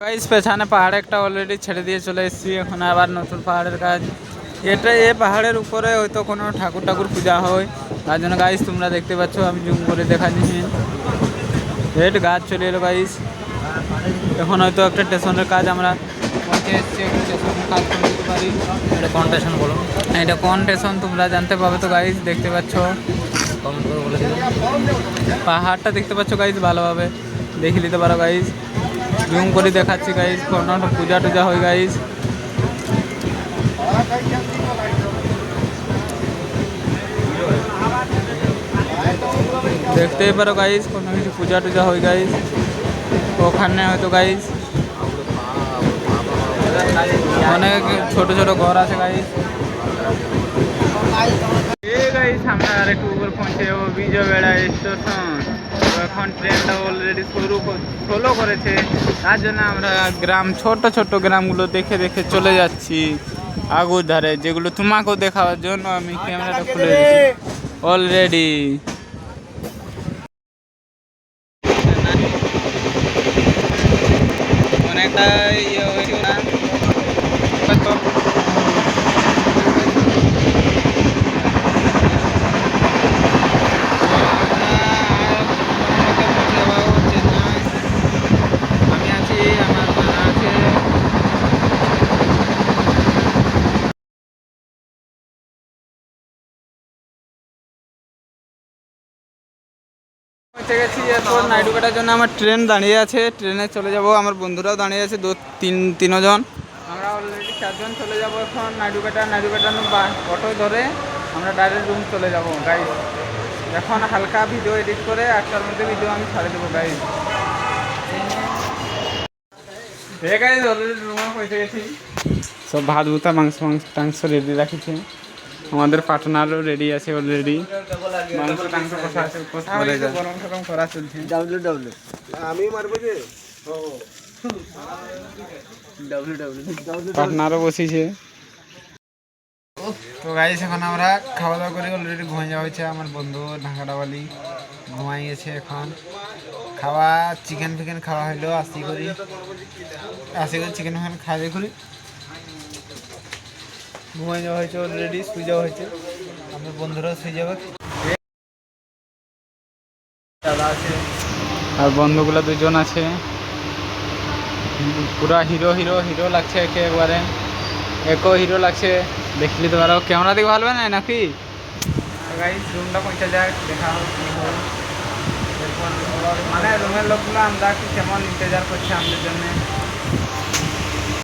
Guys পেছনে পাহাড় একটা অলরেডি ছেড়ে দিয়ে চলে এসেছি, এখন আবার নতুন পাহাড়ের কাজ। এই পাহাড়ের উপরে হয়তো কোনো ঠাকুর পূজা হয়, তার জন্য গাইস তোমরা দেখতে পাচ্ছ, আমি জুম করে দেখাচ্ছি। রেড গাছ চলে এলো গাইস। এখন হয়তো একটা স্টেশনের কাজ আমরা পৌঁছে এসেছি, একটা স্টেশনের কাজ করে দিতে পারি। এটা কোন স্টেশন বলো? এটা কোন স্টেশন তোমরা জানতে পাবে তো গাইস, দেখতে পাচ্ছ কমেন্ট করে বলে দিন। পাহাড়টা দেখতে পাচ্ছ গাইস, ভালোভাবে দেখে নিতে পারো গাইস। জুম করে দেখাচ্ছি গাইস, কোনো পূজা টুজা হয় গাইস। দেখতেই পারো গাইস, কোনো কিছু পূজা টুজা হয় গাইস ওখানে হয়তো গাইস। অনেক ছোট ছোট ঘর আছে গাইস। গাইস আমরা আর একটু উপর পৌঁছে যাবো বিজয়বেড়া স্টেশন। এখন ট্রেনটা অলরেডি শুরু করেছে, তার জন্য আমরা ছোট ছোট গ্রামগুলো দেখে দেখে চলে যাচ্ছি আগুর ধারে, যেগুলো তোমাকেও দেখাবার জন্য আমি ক্যামেরাটা খুলে দিচ্ছি অলরেডি। অনেকটা ইয়ে হয়েছে না তো। আমি আছি, আমার মা আছে। পৌঁছে গেছি, এরপর নাইডুঘাটার জন্য আমার ট্রেন দাঁড়িয়ে আছে, ট্রেনে চলে যাব। আমার বন্ধুরাও দাঁড়িয়ে আছে, তিনজন। আমরা অলরেডি 4 জন চলে যাব এখন নাইডুঘাটা অটো ধরে আমরা ডাইরেক্ট রুম চলে যাব গাইস। এখন হালকা ভিডিও এডিট করে 8টার মধ্যে ভিডিও আমি ছাড়ে দেবো গাইস। গাইস অলরেডি রুমে পৌঁছে গেছি, সব ভাত ভুতা মাংস রেডি রাখিছে। আমাদের পার্টনারও রেডি আছে অলরেডি, মাংস টাংস কষা আছে, গরম সরম করা চলছে। পার্টনারও বসেছে। তো গাইস এখন আমরা খাওয়া দাওয়া করে অলরেডি ঘুমিয়ে যাওয়া হয়েছে। আমার বন্ধু ঢাকাটাওয়ালি ঘুমাই গেছে। এখন চিকেন ফিকেন খাওয়া হইলো, আসি করে চিকেন ফিকেন খাওয়া করি ঘুমিয়ে যাওয়া হয়েছে অলরেডি, শুয়ে যাওয়া হয়েছে। আমার বন্ধুরাও শুয়ে যাবে, দাদা আছে আর বন্ধুগুলো 2 জন আছে। পুরা হিরো লাগছে একেবারে, হিরো লাগছে। দেখলি তো আরো ক্যামেরা দিকে ভালো না নাকি গাইস। রুমটা পৌঁছে যায়, দেখা হোক কি হয়। এরপর মানে রুমের লোকগুলো আমরা কেমন ইন্তজার করছে আমাদের জন্য।